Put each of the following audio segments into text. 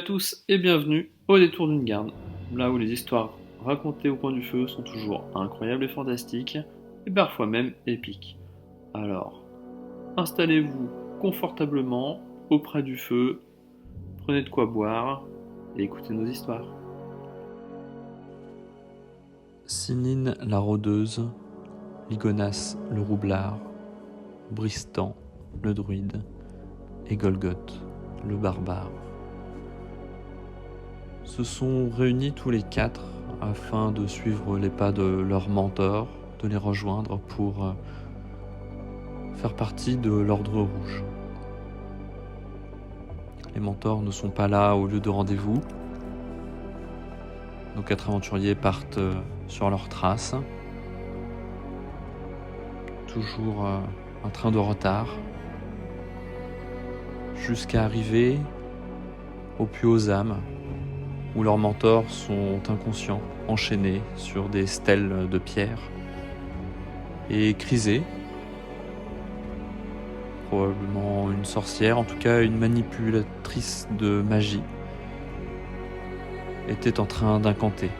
tous et bienvenue au détour d'une garde, là où les histoires racontées au coin du feu sont toujours incroyables et fantastiques, et parfois même épiques. Alors, installez-vous confortablement auprès du feu, prenez de quoi boire et écoutez nos histoires. Sinine la rôdeuse, Ligonas le roublard, Bristan le druide et Golgoth le barbare se sont réunis tous les quatre afin de suivre les pas de leur mentor, de les rejoindre pour faire partie de l'Ordre Rouge. Les mentors ne sont pas là au lieu de rendez-vous. Nos quatre aventuriers partent sur leurs traces. Toujours un train de retard. Jusqu'à arriver au puits aux âmes, où leurs mentors sont inconscients, enchaînés sur des stèles de pierre. Et Chrysé, probablement une sorcière, en tout cas une manipulatrice de magie, était en train d'incanter.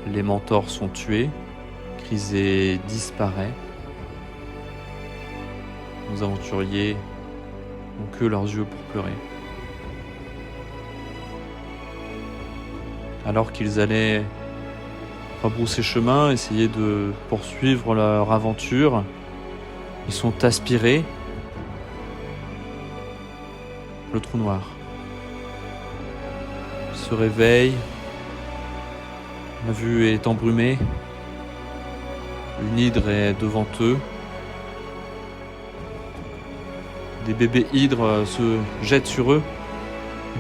Les mentors sont tués, Chrysé disparaît. Nos aventuriers n'ont que leurs yeux pour pleurer. Alors qu'ils allaient rebrousser chemin, essayer de poursuivre leur aventure, ils sont aspirés. Le trou noir se réveille, la vue est embrumée, une hydre est devant eux. Des bébés hydres se jettent sur eux,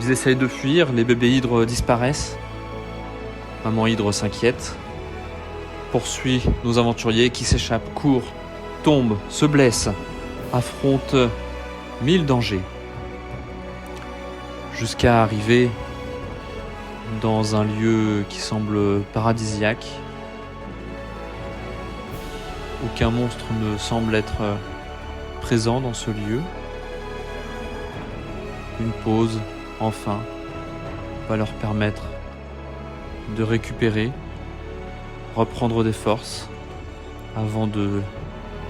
ils essayent de fuir, les bébés hydres disparaissent. Maman hydre s'inquiète, poursuit nos aventuriers qui s'échappent, courent, tombent, se blessent, affrontent 1000 dangers, jusqu'à arriver dans un lieu qui semble paradisiaque. Aucun monstre ne semble être présent dans ce lieu. Une pause, enfin, va leur permettre de récupérer, reprendre des forces, avant de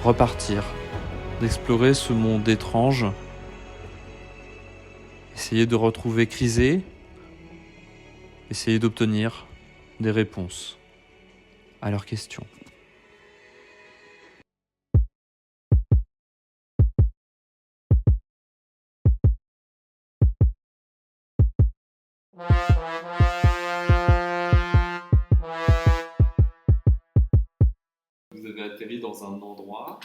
repartir, d'explorer ce monde étrange, essayer de retrouver Chrysé, essayer d'obtenir des réponses à leurs questions. Vous avez atterri dans un endroit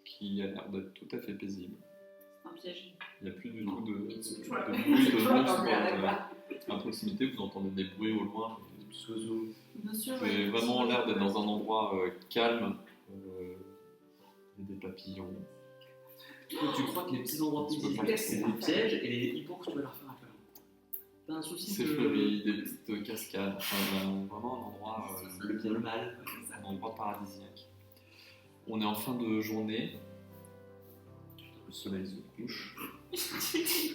qui a l'air d'être tout à fait paisible. C'est un piège. Il n'y a plus du tout de bruit de monstres à proximité. Vous entendez des bruits au loin, des petits oiseaux. Vous avez vraiment l'air d'être dans un endroit calme. Il y a des papillons. Toi, tu crois que les petits endroits paisibles, c'est des pièges et les hippos que tu vas leur faire peur. T'as un souci C'est fleuri, des petites cascades. Vraiment un endroit. Le bien, le mal. Un endroit paradisiaque. On est en fin de journée. Le soleil se couche.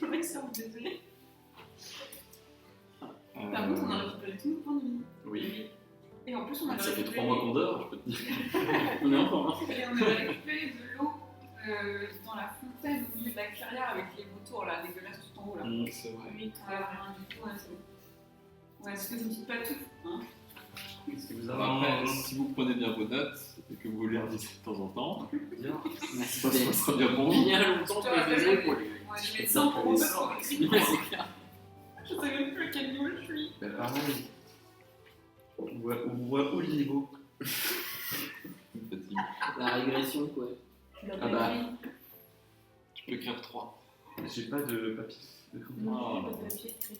Le mec s'est désolé. Par contre, on a récupéré tous nos points de vie. Oui. Et en plus, on a Ça fait récupéré... 3 mois qu'on dort, je peux te dire. On est en forme. Et on a récupéré de l'eau dans la fontaine au milieu de la clairière avec les vautours là, dégueulasses tout en haut là. C'est vrai. Oui, on a rien du tout, c'est bon. Ouais, parce que je ne dis pas tout, hein. Est-ce que vous avez Après, si vous prenez bien vos notes et que vous les redisez de temps en temps, bien. ça sera bien pour vous. Bien longtemps que les épaules. Ouais, je mets 100 pour les eux sorts. pour écrire. Ouais, c'est clair. Je sais même plus à quel niveau je suis. Bah pareil. On voit où le niveau. Fatigue. La régression, quoi. Tu l'as Ah pas bah. écrit. Tu peux écrire 3. J'ai pas de papier. Non, j'ai pas de papier écrit.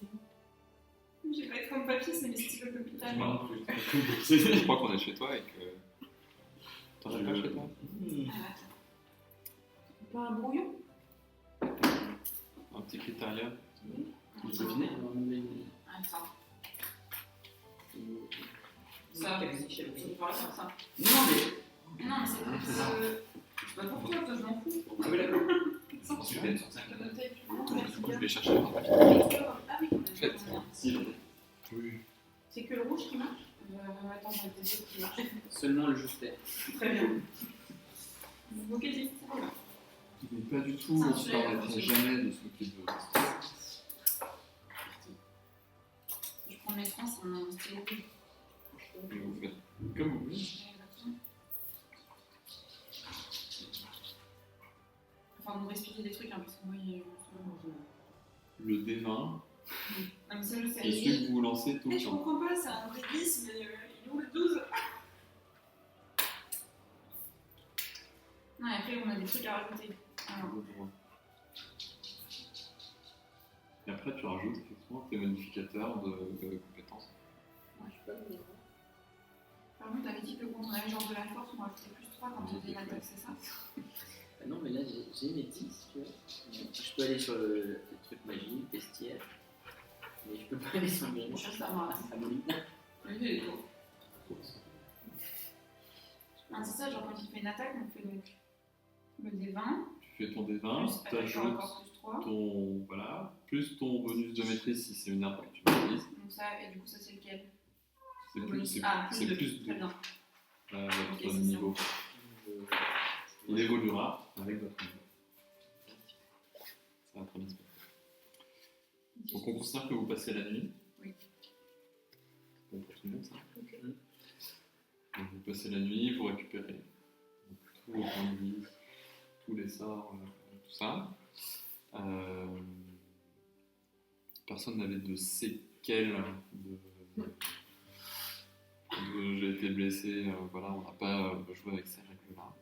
J'ai pas écrit comme papier, c'est mes stylos d'hôpital. Je crois qu'on est chez toi et que. T'en as pas chez toi? Pas un brouillon? Un petit critérium. On peut finir. Attends. Ça, c'est pas ça. Non, mais. Non, mais c'est pas ça. C'est pas pour toi, toi, je m'en fous. Ah oui, d'accord. Je pense que je vais me sortir Je avec peux la noter plus loin, Donc, mais du coup, je c'est vais chercher un papier. Ah oui, on a Faites. fait combien Si, j'en ai. Oui. C'est que le rouge qui marche Attends, on va te dire qui marche. Seulement le juste. Très bien. Ok, j'ai Mais pas du tout, Ça, on se je l'ai, permettrait je l'ai. jamais de s'occuper de. Je prends mes trains, c'est un stylo rouge. Vous faites comme vous voulez. Enfin, vous m'expliquez des trucs, hein, parce que moi, il Le D20, Non, mais ça, je sais. c'est celui que vous lancez tout Mais le je temps. comprends pas, c'est un vrai 10, mais il est où le 12 Non, et après, on a des trucs à rajouter. Alors, Et après, tu rajoutes effectivement tes modificateurs de compétences. moi, je peux le dire. Par contre, t'avais dit que quand on avait genre de la force, on rajoutait plus 3 quand on faisait une attaque, c'est ça Ah non, mais là j'ai mes 10, tu vois. Je peux aller sur le truc magique, bestiaire, mais je peux pas aller sur le grimoire. Juste à moi. Ça me limite. Oui, il est beau. Ah, c'est ça, genre quand il fait une attaque, on fait donc le D20, Tu fais ton D20, plus tu attaque ajoutes encore plus 3. ton, voilà, plus ton bonus de maîtrise si c'est une arme que tu maîtrises. Donc ça, et du coup, ça c'est lequel C'est Le plus, bonus. c'est, Ah, c'est plus plus 2. Très de bien. votre Ok, c'est niveau. Il évoluera avec votre niveau. C'est la première aspect. Donc on considère que vous passez la nuit. Oui. Bon pour tout le monde ça. Ok. Donc vous passez la nuit, vous récupérez donc, tous vos points de vie, tous les sorts, tout ça. Personne n'avait de séquelles j'ai été blessé, voilà, on n'a pas joué avec ces règles-là.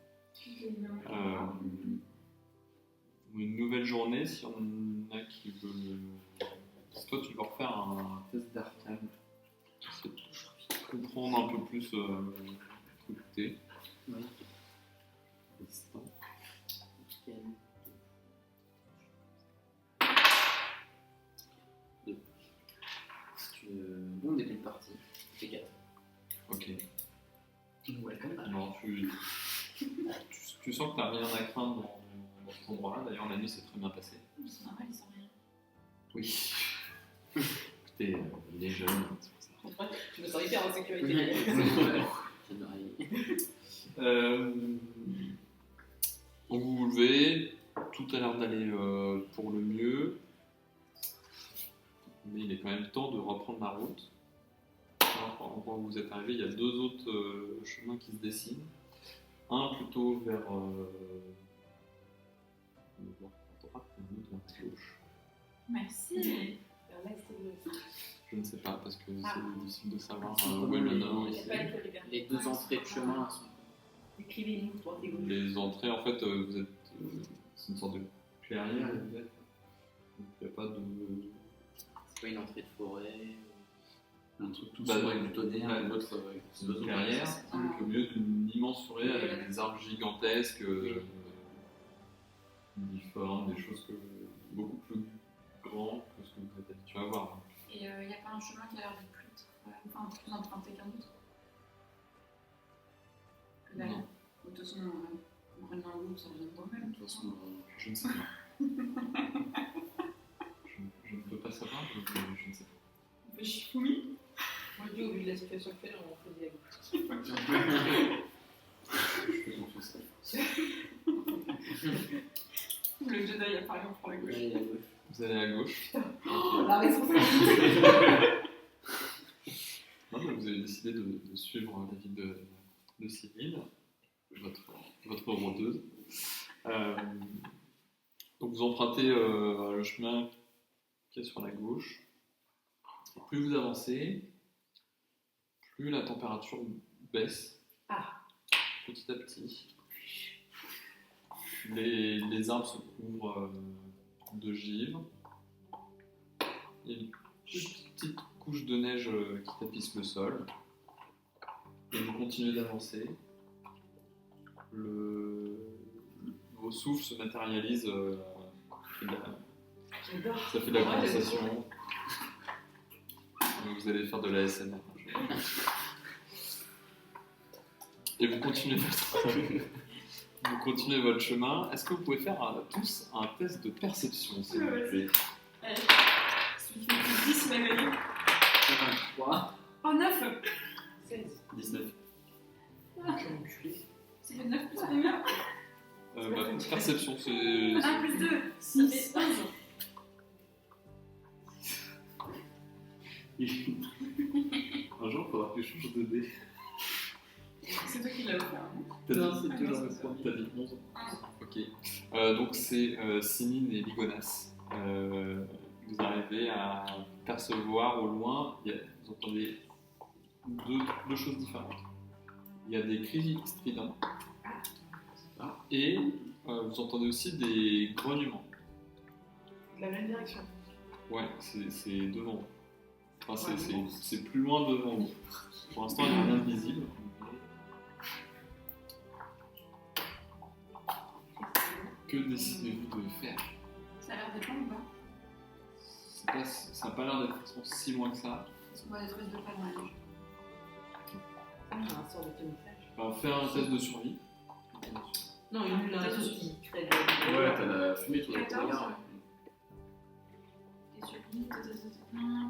Une nouvelle journée, si on a qui veut. Si toi tu veux refaire un test d'arcane, c'est comprendre un peu plus tout que t'es. Oui. Instant. Bon début de partie, c'est 4. Ok. Welcome back. Non, tu sens que t'as rien à craindre dans cet endroit-là. D'ailleurs, la nuit s'est très bien passée. C'est normal, ils sont rien. Oui. Écoutez, il est jeune, c'est pour ça. Je me sens hyper en sécurité. Ça me arrive. Donc vous vous levez, tout a l'air d'aller pour le mieux, mais il est quand même temps de reprendre la route. Alors, par endroit où vous êtes arrivé, il y a deux autres chemins qui se dessinent. Un plutôt vers droite et un autre vers gauche. Merci. Je ne sais pas parce que c'est difficile de savoir C'est où est le les- nord Il n'y ici. a pas d'école, les gars. Les deux entrées de chemin sont. Écrivez-nous, droite et gauche. Les entrées, en fait, vous êtes. C'est une sorte de clairière, vous êtes. Donc il n'y a pas de. C'est pas une entrée de forêt. Un truc tout Bah, sombre ouais. avec du tonnerre, Ouais. l'autre avec C'est une clairière, donc au milieu d'une immense forêt avec des arbres gigantesques, uniformes, des choses beaucoup plus grands que ce que vous êtes habitué à voir. Et il n'y a pas un chemin qui a l'air d'être plus emprunté qu'un autre que d'aller. Non. De toute façon, on prend un groupe, ça revient quand même. De toute façon, Je ne sais pas. je ne peux pas savoir, je ne sais pas. On fait Shifumi. Moi, je dis, au vu de la situation actuelle, on choisit la gauche. Je fais confiance à vous. Le Jedi a parlé, on prend la gauche. Allez, à gauche. Vous allez à gauche. La responsabilité. Non, mais vous avez décidé de suivre l'avis de Cyril, votre rôdeuse. Donc vous empruntez le chemin qui est sur la gauche. Et plus vous avancez, plus la température baisse petit à petit. Les arbres se couvrent de givre. Il y a une petite couche de neige qui tapisse le sol. Et vous continuez d'avancer. Vos souffles se matérialisent. Ça fait de la conversation. Donc vous allez faire de la SMR. Et vous continuez Vous continuez votre chemin. Est-ce que vous pouvez faire tous un test de perception, s'il vous plaît? Allez. Celui qui fait 10, il m'a gagné. 3, Oh, 9. 16. 19. C'est le 9 plus combien? Perception, c'est... 1 plus 2. 6. Ça fait 11. Un jour, il faudra que je change de dé. C'est toi qui l'as offert. Hein. Non, c'est Ah, toujours non, le c'est premier. T'as dit 11. Ok. Donc c'est Simine et Ligonas. Vous arrivez à percevoir au loin, vous entendez deux choses différentes. Il y a des cris stridents et vous entendez aussi des grognements. De la même direction. Ouais, c'est devant vous. Enfin, c'est plus loin devant vous. Pour l'instant, il n'y a rien de visible. Que décidez-vous de faire? Ça a l'air d'être long ou pas? Ça n'a pas l'air d'être si loin que ça. Parce qu'on voit des traces de pas dans la neige. Un sort de camouflage. Alors, faire un test de survie. Non, une narration qui crée de la Ouais, t'as la fumée qui est 14. derrière. T'es sur lui,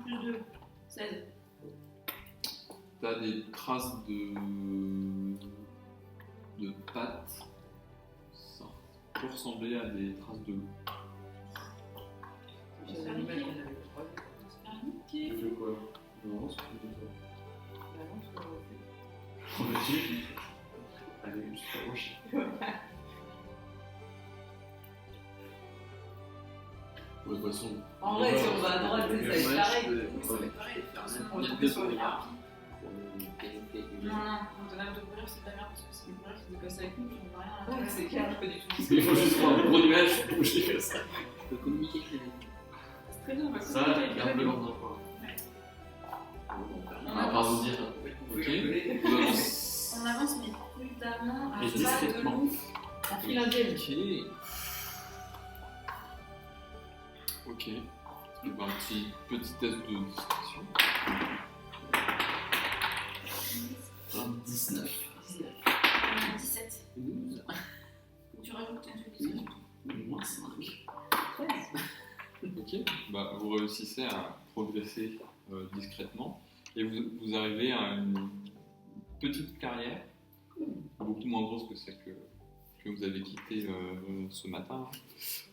plus 2. 16. T'as des traces de pattes. Ça peut ressembler à des traces de loup. J'ai un animal qu'on avait le 3. C'est Tu veux quoi? Non, c'est plus de toi. Bah non, c'est pas vrai. On a dit. Allez, je suis pas roche. De toute façon. En vrai, si on va à droite, ça va être pareil. Ça va être pareil. On Il y a va deux sur les regards. harpies. Non, on donne un de courir, c'est pas bien parce que c'est une courir qui se casse avec nous, on voit rien. Ouais, c'est clair, pas du tout. Il faut juste prendre un gros nuage pour bouger comme ça. Je peux communiquer avec les mecs. C'est très bien, on va Ça, communiquer avec garde-le les dans un coin. On À part avance. vous dire. Ok. Vous avancez. On avance, mais prudemment, à Et cheval de discrètement. loup. On file un gel. Ok. Et ben, un petit test de discrétion. 19. 17. 12. Tu rajoutes un truc. Moins 5. Ok. Bah, vous réussissez à progresser discrètement et vous arrivez à une petite carrière, beaucoup moins grosse que celle que vous avez quittée ce matin.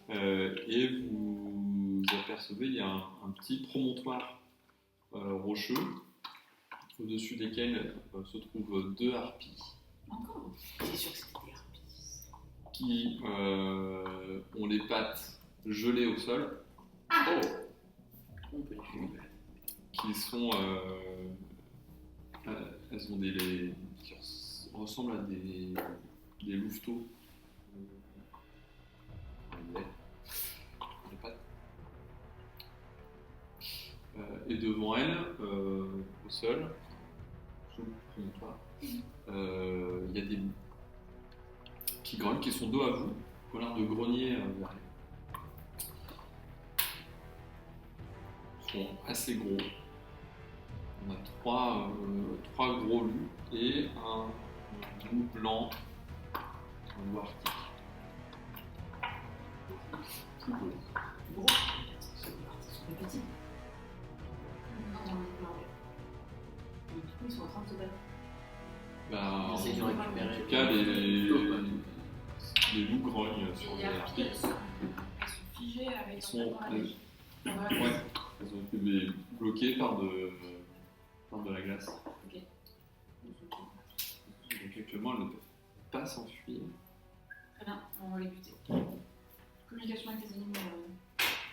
Et vous apercevez, il y a un petit promontoire rocheux au-dessus desquels se trouvent deux harpies Encore? C'est sûr que c'était des harpies. qui ont les pattes gelées au sol, On peut les fumer. qui sont elles ont qui ressemblent à des louveteaux en lait, les pattes. Et devant elles, au sol, sous le promontoire, il y a des loups qui grognent, qui sont dos à vous, qui ont l'air de grogner vers elles. Ils sont assez gros. On a trois gros loups et un loup blanc, un loup arctique. Tout beau. Gros. Ils sont petits. Non, Et du coup, ils sont en train de se battre. Bah, en C'est dur à récupérer. tout cas, les loups grognent Et sur les les harpies, harpies. elles sont figées avec Elles un sont, peu dans la neige. ouais, elles ont été bloquées par de la glace. Ok. Donc actuellement, elles ne peuvent pas s'enfuir. Très bien, on va les buter. Communication avec les animaux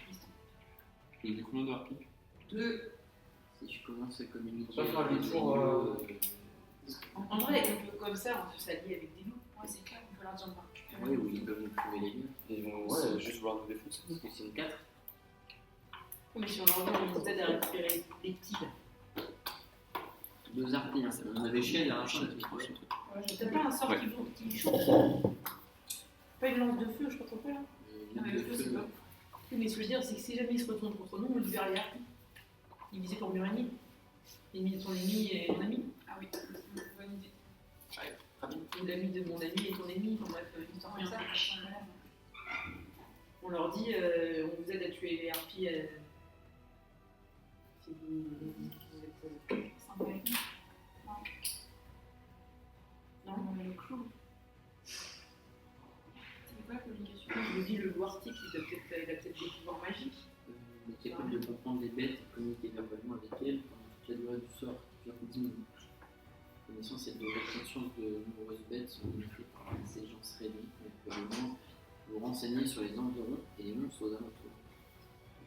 distants. Tu as dit combien de harpies? 2. Si je commence à communiquer. On va faire le avec tour, les loups, En vrai, on peut comme ça, on peut s'allier avec des loups. Ouais, c'est clair, on peut leur dire de pas. Oui, ou ils peuvent nous fumer les loups. Ils vont juste vouloir nous défoncer. Parce que c'est une 4. Mais si on leur dit, on nous aide à récupérer les petits. 2 harpies, hein, ça On a des chiens, il y a un chat qui Ouais. T'as pas un sort Ouais. qui chauffe? Pas une lance de feu, je crois qu'on peut là. Non, mais le feu, c'est pas. Oui, mais ce que je veux dire, c'est que si jamais ils se retournent contre nous, on libère les harpies. Ils visaient pour Murani. Ils sont ennemis et mon ami. Ah oui, bonne idée. ou l'ami de mon ami et ton ennemi, enfin bref, une histoire comme ça. On leur dit, on vous aide à tuer les harpies si vous êtes... Sympa avec nous. Non, Le clou. C'était quoi la communication? je me dis, le loup arctique, il a peut-être des pouvoirs magiques. Il est capable de comprendre les bêtes et communiquer verbalement avec elles pendant toute la durée du sort, qui dure 10 minutes. La connaissance et de l'extinction de nombreuses bêtes sont limitées par l'intelligence réduite, mais peut également vous renseigner sur les environs et les monstres aux alentours.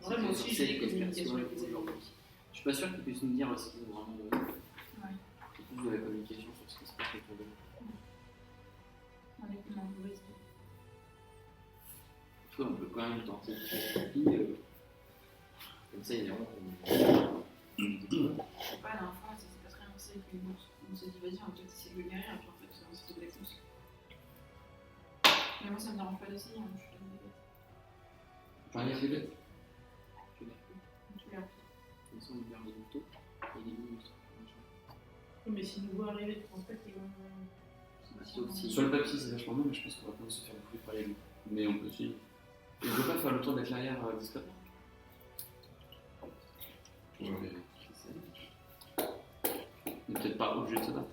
En vrai, moi aussi, j'ai des communications avec les aujourd'hui. animaux. Je suis pas sûr qu'ils puissent nous dire ce qu'ils ont vraiment besoin. Ouais. C'est plus de la communication sur ce qui se passe autour d'eux. Avec une mauvaise vie. En tout cas, on peut quand même tenter de faire une copie. Comme ça, ils verront qu'on Je sais pas, la dernière fois, ça s'est pas très bien passé avec les monstres. On s'est dit, vas-y, on va peut-être essayer de le guérir, et puis en fait, c'était des tous. Mais moi, ça me dérange pas d'essayer, hein, je suis comme des bêtes. parler avec les bêtes. Tu l'as appris. Comme ça, on libère les motos et les monstres. Mais si nous voient arriver, tu penses pas qu'ils vont... Sauf si. Sur le papier, c'est vachement bien, mais je pense qu'on va quand même se faire bouffer par les loups. Mais on peut suivre. Et je veux pas faire le tour d'être l'arrière discrètement. Ouais. On n'est peut-être pas obligé de se battre.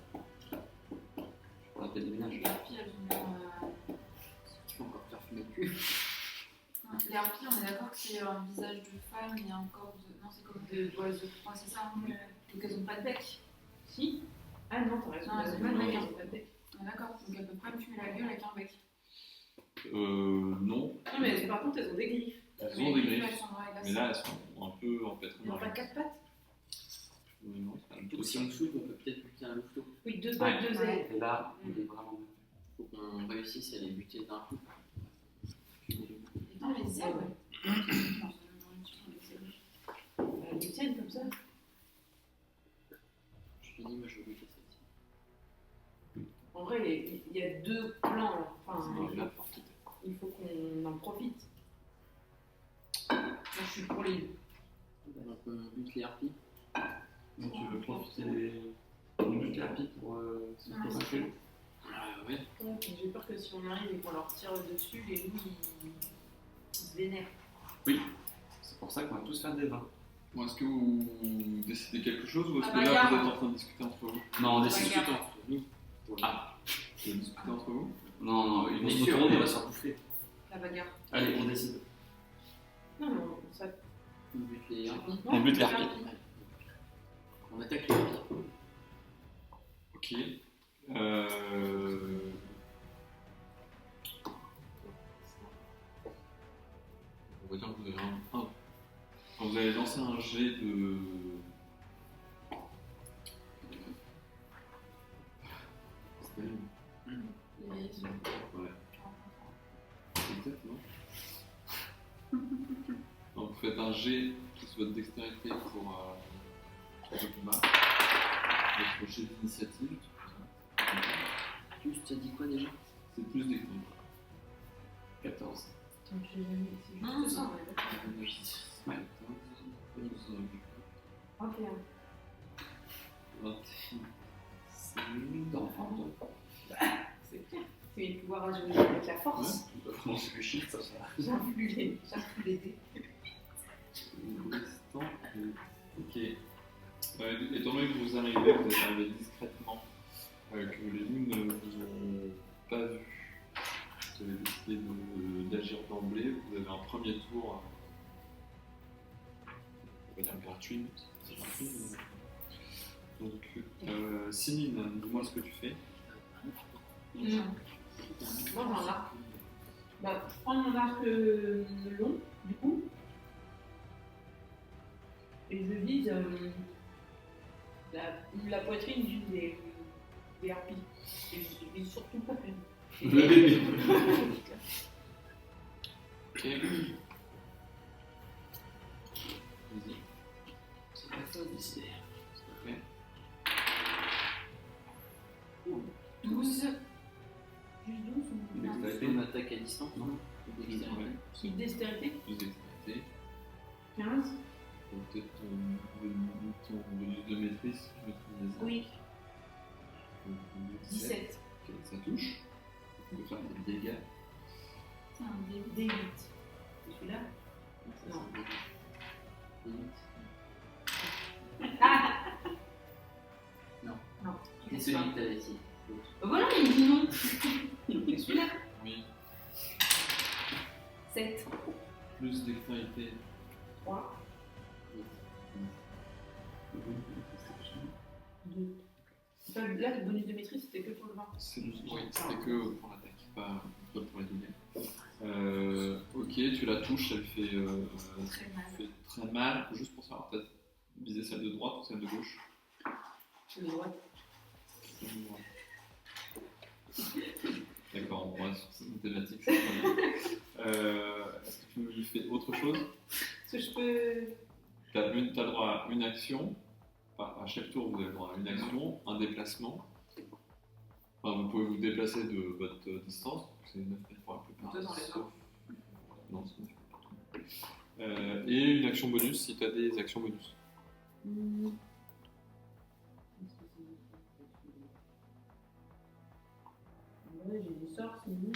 On appelle des ménages. Les harpies, elles ont l'air. Tu peux encore faire fumer le cul. Les harpies, on est d'accord que c'est un visage de femme et un corps de. Non, c'est comme d'oiseaux. Ouais, c'est ça, hein. Donc elles ont pas de bec. Si. Ah non, t'as raison. Non, elles ont pas pas de bec. elles ont pas de bec. On est d'accord. Donc elles peuvent pas me fumer la gueule avec un bec. Non. Non, mais par contre, elles ont des griffes. Elles Mais ont des elles griffes. sont vraies, Mais là, elles sont un peu empêtrées. Elles n'ont pas 4 pattes. Non, c'est pas du tout Donc si ça. on souffle, on peut peut-être buter un louveteau. Oui, 2 pattes, 2 ailes. Et là, il est vraiment bien. Faut qu'on réussisse à les buter d'un coup. Dans les ailes. Non, c'est même dans les ailes. Elles tiennent comme ça. Je te dis, moi je veux buter celle-ci. En vrai, il y a 2 plans. Enfin, C'est la forte. il faut qu'on en profite. Moi, je suis pour les deux. Donc on bute les harpies. Donc tu veux profiter des thérapies pour se convaincre. Ouais. Ouais, puis j'ai peur que si on arrive et qu'on leur tire dessus, les loups ils se vénèrent. C'est pour ça qu'on va tous faire des vins. Bon, est-ce que vous décidez quelque chose ou est-ce Ah que bah, là gars. vous êtes en train de discuter entre vous? Non, on décide. décide. Regarde. Entre nous. Ah, Vous allez discuter entre vous? non, non, ils vont Mais se sûr. retourner, on va se faire bouffer. La bagarre. Allez, on décide. Non, non, ça. On bute les harpies. On bute les harpies. On attaque les harpies. Ok. On va dire que vous avez quand vous allez lancer un jet de. Les yeux. Ouais. Exactement. Donc vous faites un jet plus votre dextérité pour le combat. Votre jet d'initiative. Plus, tu as dit quoi déjà? C'est plus dextérité. 14. Tant que j'ai jamais essayé. Non, ça. Ouais. 21. 21. D'enfants. C'est clair. C'est mes pouvoirs à jouer avec la force. Comment c'est le chiffre, ça va. J'influe les dés. Ok. Étant donné que vous arrivez, vous êtes arrivé discrètement, que les loups ne vous ont pas vu. Vous avez décidé d'agir d'emblée. Vous avez un premier tour, on va dire gratuit. C'est gratuit, mais- Donc, Simine, dis-moi ce que tu fais. Moi, j'ai un arc. Bah, je prends mon arc long, du coup. Et je vise la poitrine d'une des harpies. Et je vise surtout pas une. Le bébé. Ok. Vas-y. C'est pas ça, décider. Ok. 12. Juste 12 ou non? Dextérité. On attaque à distance, non? Dextérité. Ouais. Qui dextérité Plus dextérité. 15. Donc, peut-être ton bonus de maîtrise, si je maîtrise. Oui. Donc, 17. Ok, ça touche. Tu peux faire des dégâts. C'est un D8. C'est celui-là? Non. Non. Non. C'est celui que t'avais dit. Voilà, il me dit non. C'est celui-là. Oui. 7. Plus dextérité. 3. 2. Là, le bonus de maîtrise, c'était que pour le 20. Oui, c'était que pour l'attaque, pas pour les dégâts. Ok, tu la touches, elle fait, fait très mal. Juste pour savoir, peut-être viser celle de droite ou celle de gauche. Le droit. D'accord, on reste sur cette thématique. C'est très bien. Est-ce que tu lui fais autre chose? Est-ce que je peux. Tu as le droit à une action. À chaque tour, vous avez le droit à une action, un déplacement. Enfin, vous pouvez vous déplacer de votre distance. C'est 9 mètres pour la plupart. Deux dans les sauf... Non, c'est 9 mètres. Et une action bonus si tu as des actions bonus. Ouais, j'ai des sorts, c'est bon.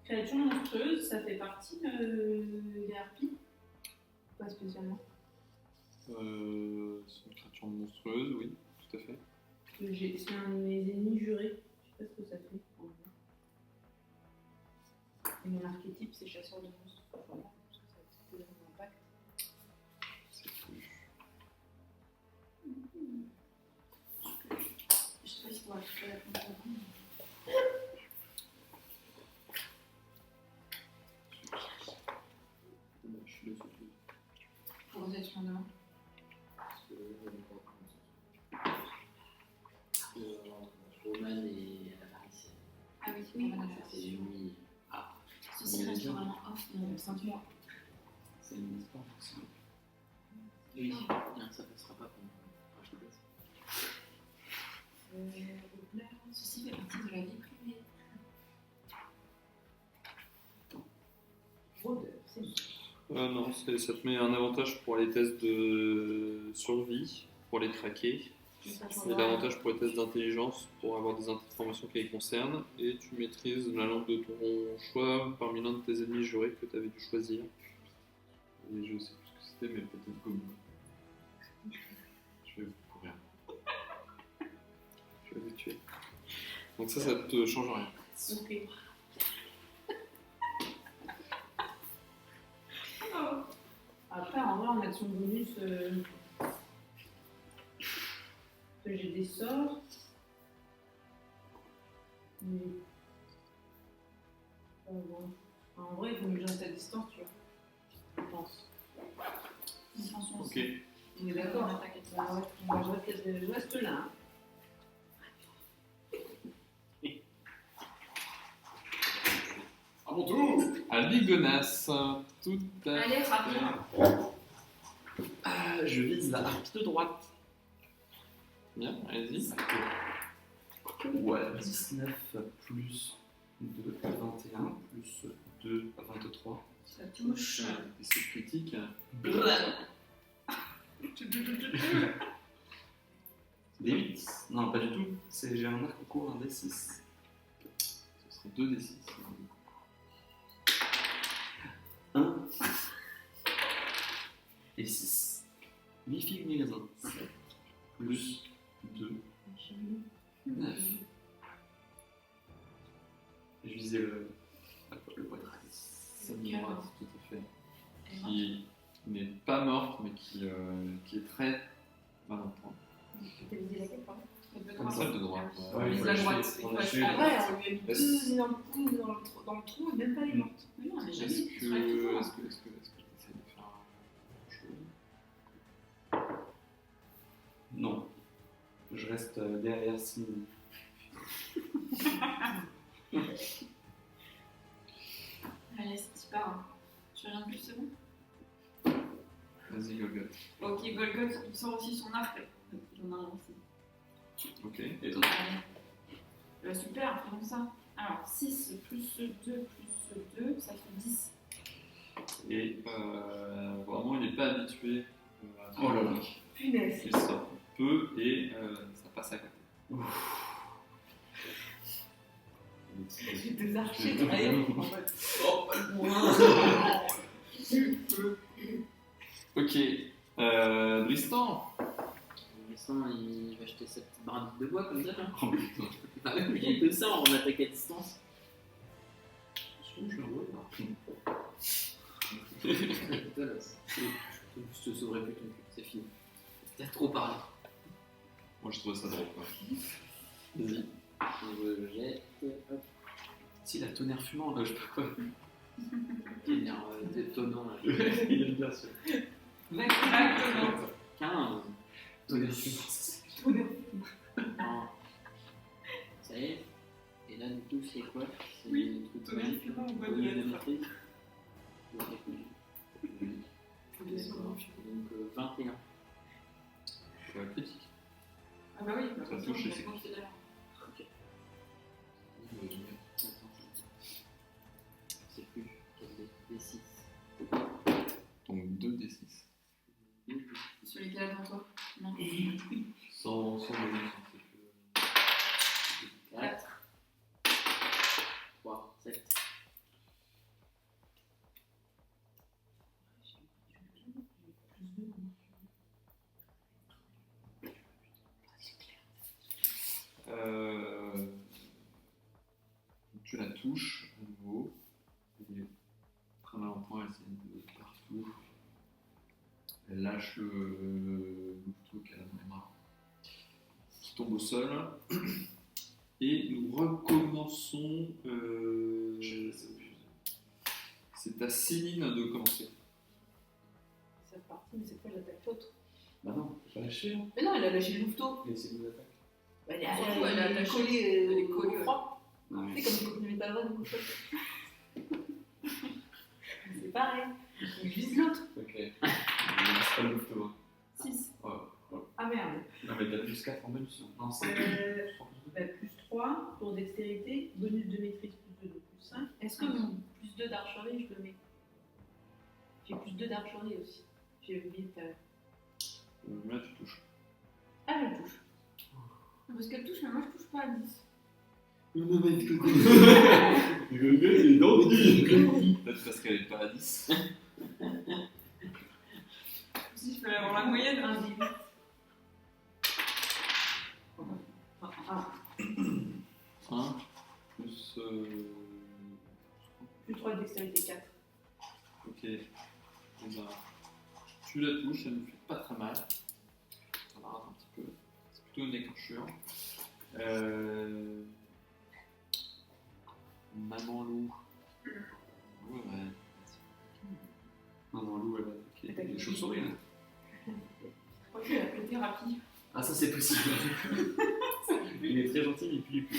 Créature monstrueuse, ça fait partie de Garpi? Pas spécialement. C'est une créature monstrueuse, oui, tout à fait. C'est un de mes ennemis jurés. Je sais pas ce que ça fait. Et mon archétype, c'est chasseur de monstres. Voilà, parce que ça a peut-être un impact. C'est plus. Je sais pas si on va faire la compte. Je suis désolé. Pour les actions de main. Roman et Avaris. Ah oui, oui. C'est Yumi. Ceci reste vraiment off dans 5 mois. C'est une histoire aussi. Oui, non, ça passera pas pour moi. Je te laisse. Ceci fait partie de la vie privée. Rôdeur, c'est bon. Non, ça te met un avantage pour les tests de survie, pour les traquer. Et l'avantage pour les tests d'intelligence, pour avoir des informations qui les concernent. Et tu maîtrises la langue de ton choix parmi l'un de tes ennemis jurés que tu avais dû choisir. Et je sais plus ce que c'était, mais peut-être comme. Je vais vous courir. Je vais vous tuer. Donc ça te change rien. Ok. Après, en vrai, en action bonus, que j'ai des sorts. Mais... bon. En vrai, il faut que je reste à distance, tu vois. Je pense. Ok. On est d'accord. Je reste là. Hein. À mon tour. À Ligonas, tout à Allez, fait. rapide. Je vise la harpe de droite. Bien, allez-y. Ouais, 19 plus 2, 21, plus 2, 23. Ça touche. Et c'est critique. Des 8. Non, pas du tout. J'ai un arc court, un D6. Ce serait 2d6. 1 et 6. 8 figues magasins. Plus 2, 9. Je visais le poitrail. Samira, tout à fait. Qui n'est pas morte, mais qui est très mal en point. T'as visé laquelle, pardon? Comme celle de droite. Ouais, Vise il la faut droite. acheter- Il on faut a acheter. acheté- En vrai, on lui a mis deux énormes coups dans le trou et même pas les mortes. Mais non, elle est Est-ce jamais. que c'est vrai tu essaies de faire autre chose? Non. Je reste derrière Simon. Allez, c'est pas grave. Tu rien de plus, c'est bon? Vas-y, Golgot. Ok, Golgot, il sort aussi son arc. Il en a un aussi. Ok. Et toi? Allez. Super, faisons ça. Alors, 6 plus 2 plus 2, ça fait 10. Et vraiment, il n'est pas habitué à Oh là là. Punaise. il sort peu barbe de bois comme ça. Hein. Oh putain. Ah ouais, mais il y a que ça en attaque à distance. Je suis heureux là. Toi, là, je te sauverai plus ton cul, c'est fini. T'as trop parlé. Moi, je trouve ça drôle. Quoi. Vas-y. Je jette. Hop. Si, la tonnerre fumant, là, je sais pas quoi. Tonnerre détonnant. Là. Il aime bien ça. Exactement. 15. Tonnerre fumant. Non. Ça y est. Et là, du coup, c'est quoi? C'est Oui, le truc tonnerre magique. fumant ou bonne Bonne lettre. maîtrise. D'accord. Donc 21. C'est la critique. Ah bah oui, Ça touche et c'est bon, c'est là. Ok. Attends. Je sais plus. Quel D6. Donc 2d6. Sur lesquels avant toi? Non. Sans bonus, c'est que. 4. 3. 7. Tu la touches à nouveau. Elle est très mal en point, elle essaie de partout. Elle lâche le louveteau qu'elle a dans les mains. Qui tombe au sol. Et nous recommençons. C'est à Céline de commencer. C'est reparti, mais c'est quoi l'attaque l'autre? Bah non, j'ai pas lâché. Hein. Mais non, elle a lâché le louveteau. Mais c'est vous attaque. Bah, elle a attaché. collée Elle est collée, au ouais. froid. Ouais. C'est comme quand on met pas le droit de coucher. C'est pareil. Il vise l'autre. Ok. C'est pas le louveteau. 6. Ouais. Ah merde. Non, mais t'as plus 4 en bonus. Non, c'est. Plus 3 pour dextérité, bonus de maîtrise plus 2 de plus 5. Est-ce que mon plus 2 d'archerie, je le mets? J'ai plus 2 d'archerie aussi. J'ai oublié tout à l'heure. Là, tu touches. Ah, je le touche. Parce qu'elle touche, mais moi je touche pas à 10. Le mauvais coco. Le gars, il est dandy. Peut-être parce qu'elle est pas à 10. Si je peux avoir la moyenne, Un 18. Ah, 1 plus. plus 3 de dextérité 4. Ok. Eh ben, tu la touches, elle ne fait pas très mal. Ça la rate un petit peu. C'est plutôt une écorchure. Maman loup. Ouais. Maman loup, elle a attaqué des chauves-souris. Là. je crois qu'elle a appelé thérapie. Ah, ça c'est possible. Il est très gentil, mais il pue.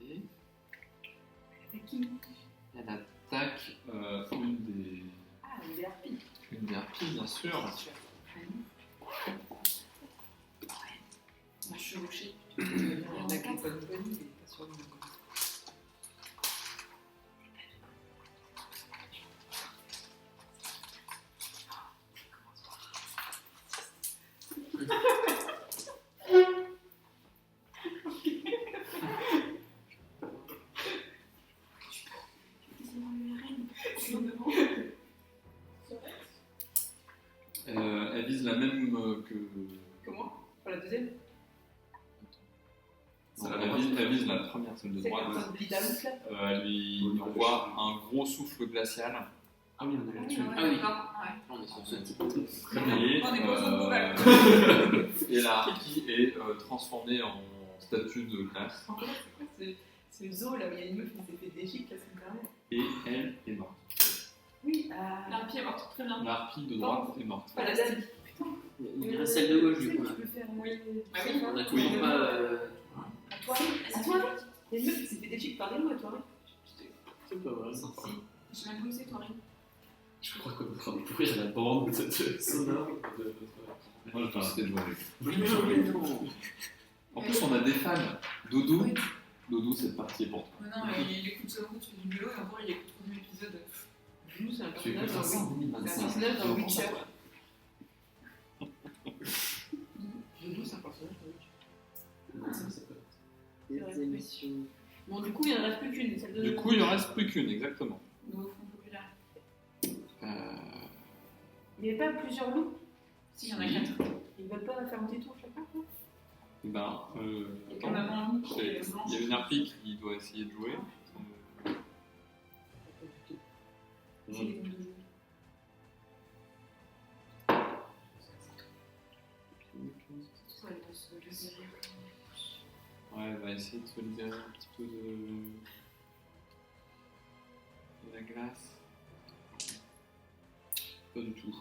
Et C'est qui? elle attaque une Ah, les harpies. des harpies, bien sûr. Moi je suis rocher. Il y en a 4. Bonne bonne, il est pas sur le même. Elle vise la même que. Comment? Pour la deuxième? Non, elle vise la première, celle de C'est droite. comme ça, Blidalus là? Elle lui envoie un gros souffle glacial. Ah oui, on est là-dessus. Ah oui. Ouais. On est sur ce type. Et, On est pas sur le global. et la harpie est transformée en statue de glace. Encore, c'est quoi ce zoo là où il y a une meuf qui s'est fait d'Égypte la semaine dernière? Et elle est morte. Oui, L'harpie est morte, très bien. La harpie de droite est morte. pas la dame. Il reste celle de gauche du coup. Tu Là. peux faire Oui. Ah oui. On a toujours pas. À toi, à toi. Il y a une meuf qui s'est fait d'Égypte par des mots à toi. C'est pas vrai. Je sais même pas où c'est, toi, Ring. Je crois qu'on est en train de pourrir la bande de cette sonore. Moi, je vais arrêter de jouer avec. Mais non. En plus, on a des fans. Dodo. Oui. Dodo, cette partie est pour toi. Mais non, il écoute seulement quand tu fais du vélo et encore il écoute le premier épisode. Nous, c'est un Tu écoutes personnage ça en dans 2025. C'est un personnage dans Tu Witcher. entends ça, Doudou, c'est un personnage dans Witcher. Non, ça, c'est pas. C'est vrai. mission. Bon, du coup, il n'y en reste plus qu'une, celle de. Du coup, il en reste plus qu'une, exactement. Nouveau front populaire. Il n'y avait pas plusieurs loups. Si, il y en a 4. Ils veulent pas faire un petit tour chacun, quoi. Et ben, Et comme avant, nous, il y a une harpie qui doit essayer de jouer. c'est les comptes de jeu. Soit elle doit se libérer. Ouais, elle va essayer de se libérer un petit peu de la glace. Pas du tout.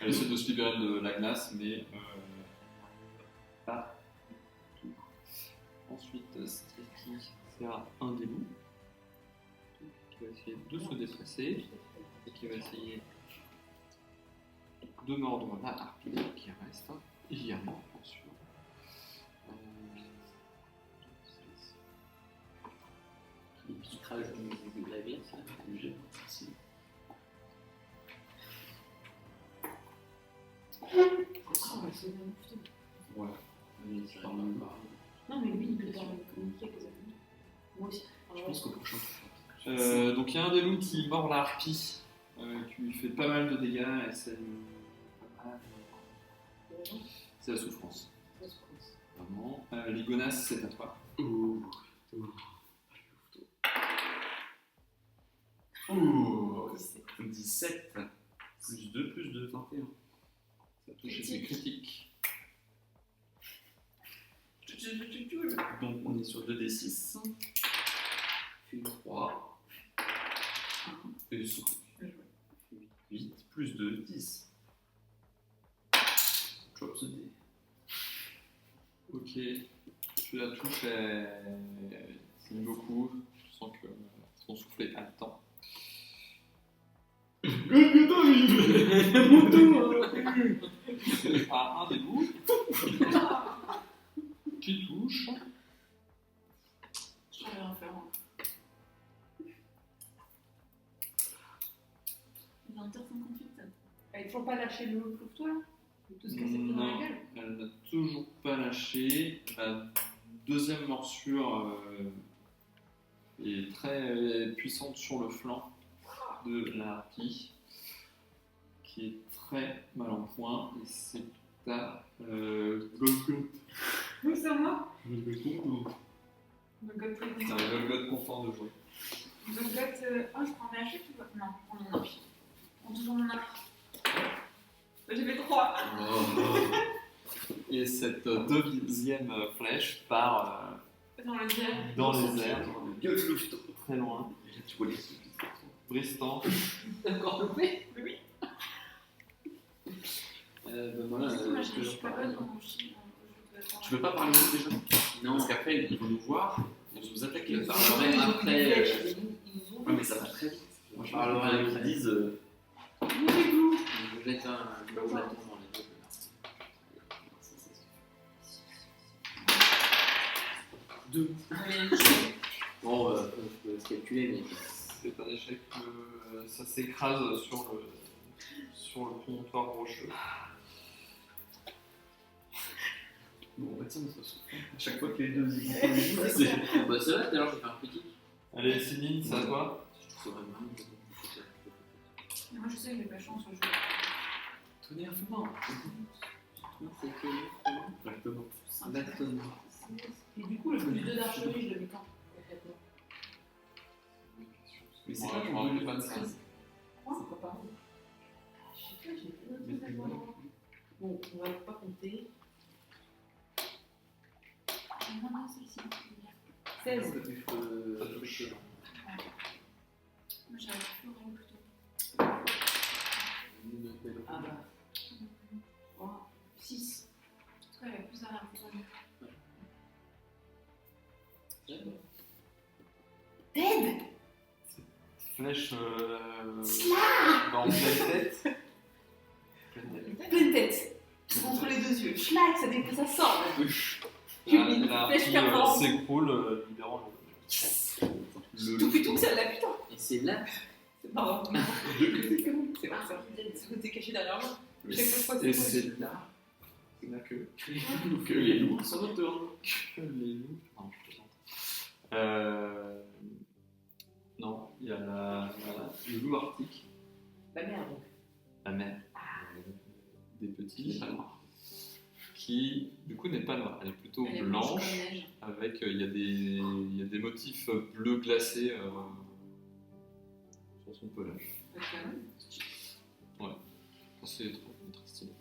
Elle essaie de se libérer de la glace, mais pas du tout. Ensuite, Streaky sert un des loups qui va essayer de se déplacer et qui va essayer de mordre la harpie qui reste. Également, bien sûr. Les pitrages de la vie, c'est un jeu. Ouais. C'est pas mal. Non, mais lui, il peut pas communiquer avec les amis. Moi aussi. Je pense qu'au prochain Donc il y a un des loups qui mord la harpie, qui lui fait pas mal de dégâts et c'est c'est la souffrance. Vraiment. Ligonas, c'est à toi. Ouh. Ouh. 17. Plus 2, plus 2, 21. Ça touche et c'est critique. Donc on est sur 2d6. Puis 3. Et 8, plus 2, 10. Drop the dé. Ok. Tu la touches, elle signe beaucoup. Je sens que son soufflet a le temps. C'est pas un des loups qui touche. Je vais rien faire. 20h58. Elle est toujours pas lâché le plouf-toi là. Tout ce qu'elle s'est pris dans la Non, gueule. elle n'a toujours pas lâché. La deuxième morsure est très puissante sur le flanc de la harpie, qui est très mal en point. Et c'est ta Golgoth. Oui, c'est moi. Golgoth, Golgoth très c'est un content. Golgoth content de jouer. Golgoth, oh, je prends mes hachette ou pas? Non, je prends mon archi. Je prends toujours mon archi. J'ai fait 3. Et cette deuxième flèche part Dans le diable. dans les airs, Gueule louche. très loin. Tu vois les Bristan, D'accord, coupé. Oui. Ben voilà, Moi, ce que je je suis pas bonne en chine. Tu veux pas parler aux déjà? Non, Parce qu'après, ils vont nous voir, ils vont nous attaquer. je parlerai après. Ouais, mais ça va très vite. Moi, Je parlerai, ils disent. Je jette un bâton dans les deux. Deux. Bon, je peux calculer, mais. c'est un échec, ça s'écrase sur le promontoire rocheux. Bon, bah tiens, ça se fait. À chaque fois que les deux disent. Bah, c'est vrai, d'ailleurs, je vais faire un critique. Allez, Céline, c'est à toi. Je saurais vraiment. Moi, je sais que j'ai pas chance au jeu. Tenez un fumant. C'est que. Exactement. Exactement. Et du coup, le plus 2 d'archerie, je le mets quand concrètement? Mais c'est Ouais, pas je ton m'en rappelle but. pas de ça. C'est pas pareil. Je sais pas, j'ai fait notre truc d'abord. Bon, on va pas compter. Non, non, celle-ci. 16. Ça touche. Moi, j'avais plus vraiment plutôt. Ah bah. 3, 6. En tout cas, il y avait plus d'arrière pour moi. Dead! Flèche dans pleine tête. Pleine tête. Entre les deux yeux. Schlag, ça sort. La Flèche harpie perforante. s'écroule, libérant le Tout fait tout seul là, putain. Et c'est là. C'est marrant. C'est vrai, c'est caché derrière moi. Chaque fois que Et c'est c'est là que Que les loups s'en retournent. les loups. Non, je plaisante. Non, il y a le loup arctique, La merde. la mère des petits, qui du coup n'est pas noire, elle est plutôt Elle est blanche comme blanche, neige. avec il y a des motifs bleus glacés sur son pelage. Ok. C'est très stylé.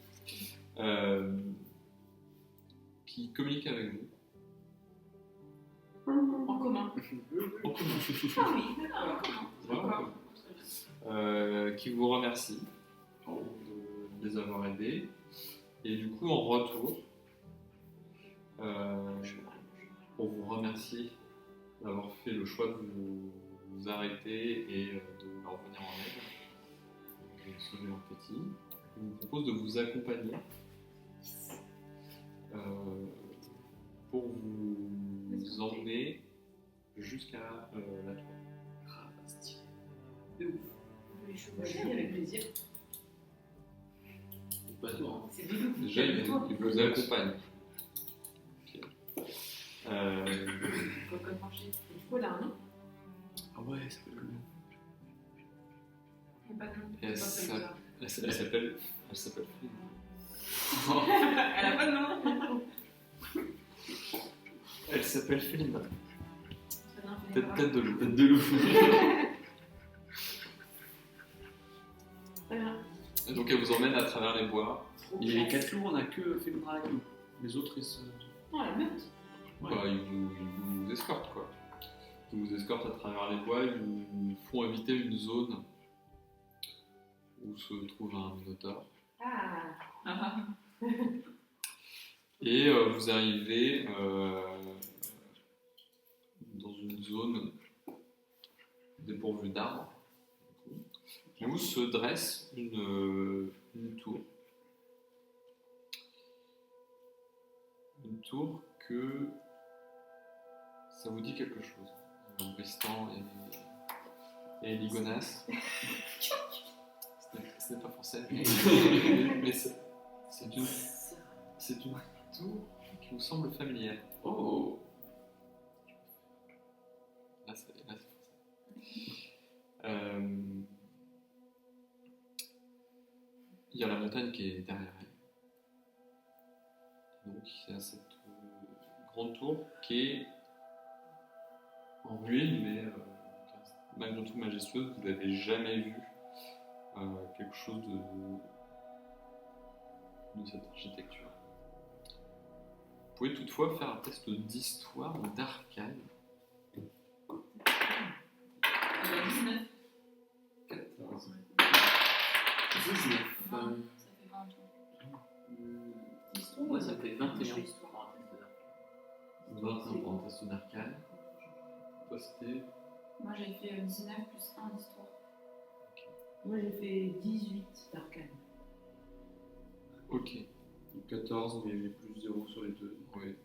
Qui communique avec vous. En commun. En commun. Ah oui, d'accord, en commun. Vraiment en D'accord. commun. Qui vous remercie de les avoir aidés. Et du coup, en retour, on vous remercie d'avoir fait le choix de vous arrêter et de leur venir en aide, de sauver leur petit. Je vous propose de vous accompagner pour vous emmener jusqu'à la tour. Ah, stylé. De ouf. Les chevaux, avec plaisir. C'est pas toi, hein. C'est des loups. Déjà, il vous accompagne. Ok. Cocotte marché. Du coup, là, non? Ah ouais, ça fait combien? Il n'y a pas de nom. Et C'est pas comme ça. elle s'appelle Flynn. Elle a pas de nom. Elle s'appelle Flynn. Très bien, fais voir. Tête de loup. Tête de loup. Très bien. Et donc elle vous emmène à travers les bois. Et les 4 loups, on a que Felindra avec nous. Les autres, ils se. Oh, la meute. Ouais. Bah, ils vous escortent quoi. Ils vous escortent à travers les bois, ils vous font éviter une zone où se trouve un minotaure. Ah. Et vous arrivez dans une zone dépourvue d'arbres, où se dresse une tour. Une tour que ça vous dit quelque chose. Bristan et Ligonas. Ce n'est pas français, mais c'est une tour qui vous semble familière. Oh! Là, c'est français. Il y a la montagne qui est derrière elle. Donc il y a cette grande tour qui est en ruine, mais malgré tout majestueuse. Vous n'avez jamais vu quelque chose de cette architecture. Vous pouvez toutefois faire un test d'histoire ou d'arcane. Il y a 19. 14. 19. 20. Ça fait 20 tout. Moi, ça fait 21. 21 pour un test d'arcane. Toi, c'était. Moi j'ai fait 19 plus 1 d'histoire. Moi, j'ai fait 18 d'arcane. Ok. Donc 14, mais j'ai plus 0 sur les deux. Oui.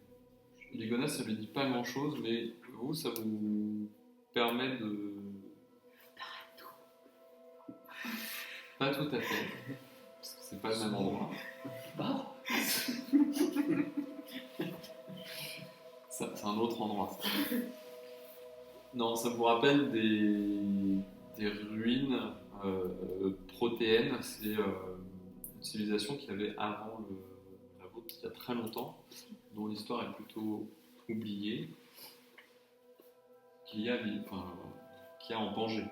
Ligonas, ça lui dit pas grand chose, mais vous, ça vous permet de. Pas tout à fait. Parce que c'est pas le même endroit. Bah! C'est un autre endroit. Ça. Non, ça vous rappelle des ruines protéennes. C'est une civilisation qui avait avant la vôtre il y a très longtemps, dont l'histoire est plutôt oubliée, qui a en danger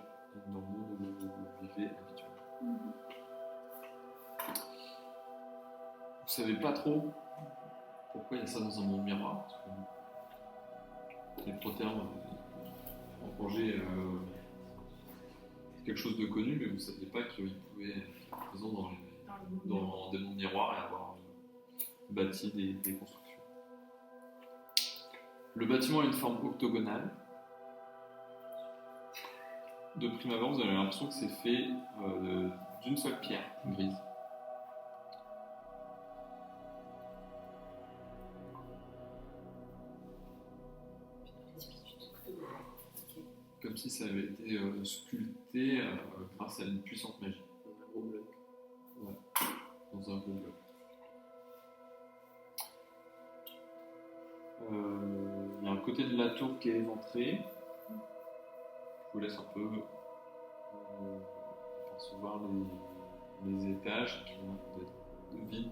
dans le monde où vous vivez habituellement. Vous savez pas trop pourquoi il y a ça dans un monde miroir, parce que les protéins en danger, c'est quelque chose de connu, mais vous ne saviez pas qu'ils pouvaient être présents dans des mondes miroirs et avoir bâti des constructions. Le bâtiment a une forme octogonale. De prime abord, vous avez l'impression que c'est fait d'une seule pierre grise. Comme si ça avait été sculpté grâce à une puissante magie. Un gros bloc. Ouais, dans un gros bloc. Il y a un côté de la tour qui est éventrée. Je vous laisse un peu apercevoir les étages qui ont l'air vides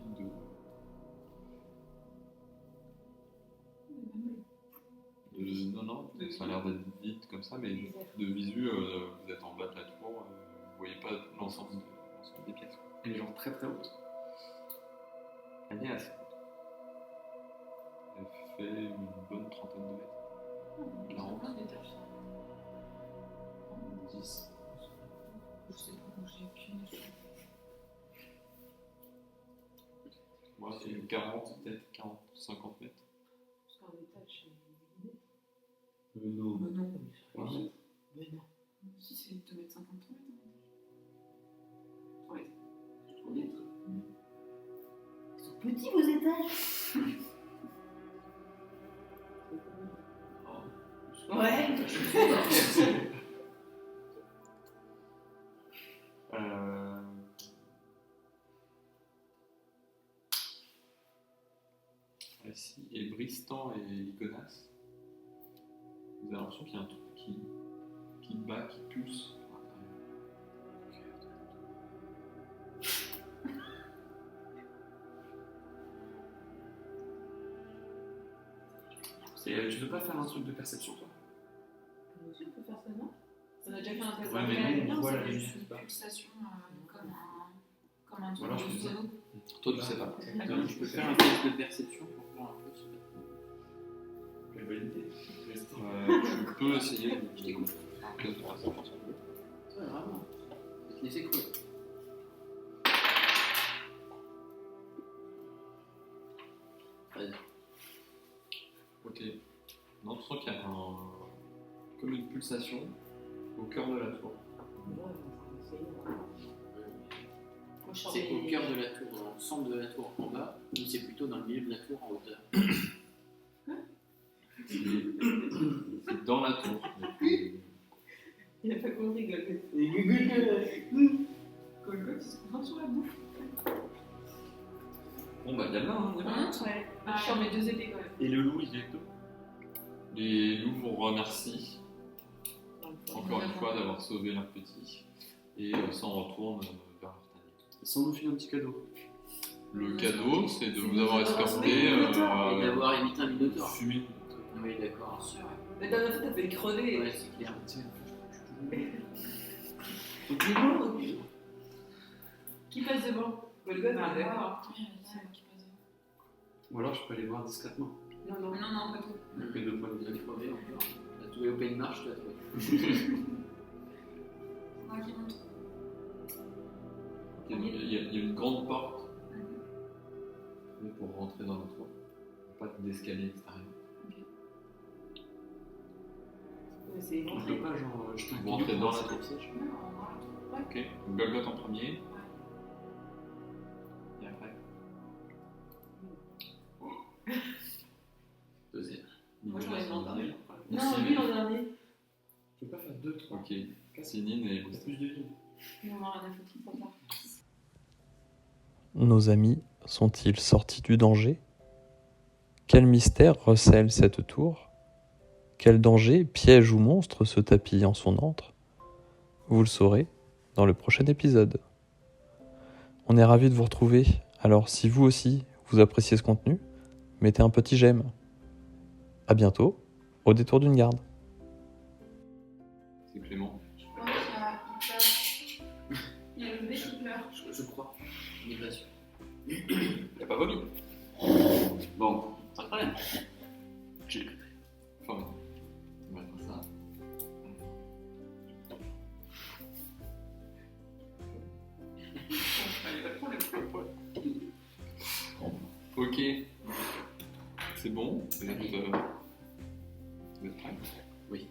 non, ça a l'air d'être vide comme ça, mais de visu, vous êtes en bas de la tour, vous voyez pas l'ensemble des pièces. Elle est genre très très haute. Elle est assez haute. Elle fait une bonne trentaine de mètres. 40. 10. Je sais pas, moi j'ai aucune idée. Moi, c'est 40, peut-être 40, 50 mètres. Parce qu'un étage, c'est vidé. Non. Bah non. Oui. Mais non. Si c'est 2,53 m. 3 mètres. 3 mètres. Ils sont petits vos étages. Ouais. Ici, et Bristan et Lyconas, vous avez l'impression qu'il y a un truc qui bat, qui pulse. Tu veux pas faire un truc de perception, toi? Nous aussi, on peut faire ça, non? On a déjà fait un test Ouais, mais d'arcade, nous, on non, voit la c'est lumière, juste une c'est pas- pulsation comme un Ou alors, je truc te de dis. sono. Toi, tu sais pas. Attends, je peux faire un test de perception pour voir un peu ce que Quelle bonne idée. Tu peux essayer de je t'écoute. faire un test de perception. Ouais, vraiment. Je vais te laisser couler. Vas-y. Ok. Non, tu sens qu'il y a comme une pulsation au cœur de la tour. Moi, je sors C'est au des- cœur de la tour, dans le centre de la tour en bas, ou c'est plutôt dans le milieu de la tour en hauteur? C'est dans la tour. Il a pas compris, Golgot. Golgot, il se concentre sur la bouffe. Bon, bah, il y a là, hein, il y a là. Ouais. Je sors mes deux épées quand même. Et le loup, il est où? Les loups vous remercient encore une fois d'avoir sauvé leur petit et s'en retournent vers leur tanière. Sans nous filer un petit cadeau. Le cadeau, c'est de vous avoir d'avoir escorté sauvé le Minotaure. Et d'avoir évité un minotaure. fumer. Oui, d'accord. Sûr. La dernière fois, t'as fait le crever. Ouais, c'est clair. Qui passe devant? Golgot, Bah, on est d'accord. oui, c'est moi qui passe. Ou alors je peux aller voir discrètement. Non, non. Non, pas tout. Donc les deux points de Il a vue. crevé encore. T'as trouvé open marche, tu as trouvé. C'est moi qui monte. Il y a une grande porte pour rentrer dans la tour. Pas d'escalier extérieur. Mais c'est Je peux pas genre jeter un Vous rentrez caillou dans pour la tour. piège. Non, on va la tour. Ok. Golgot en premier. Et après. Deuxième. Moi, je l'avais Nicolas, demandé. c'est Non, lui en dernier. Je peux pas faire 2, 3. Ok. Sinine et Il y a Bristan. plus de vie. Mais on aura la foutre pour ça. Nos amis sont-ils sortis du danger? Quel mystère recèle cette tour? Quel danger, piège ou monstre se tapit en son antre? Vous le saurez dans le prochain épisode. On est ravis de vous retrouver, alors si vous aussi vous appréciez ce contenu, mettez un petit j'aime. À bientôt, au détour d'une garde. C'est Clément. Je pense qu'il pleure. Il y a le bébé qui pleure. Je crois. On n'est pas sûr. Il a pas vomi. Bon, pas de problème. J'ai le côté. Enfin, on va faire ça. Ok. C'est bon. Vous êtes prêts? Oui.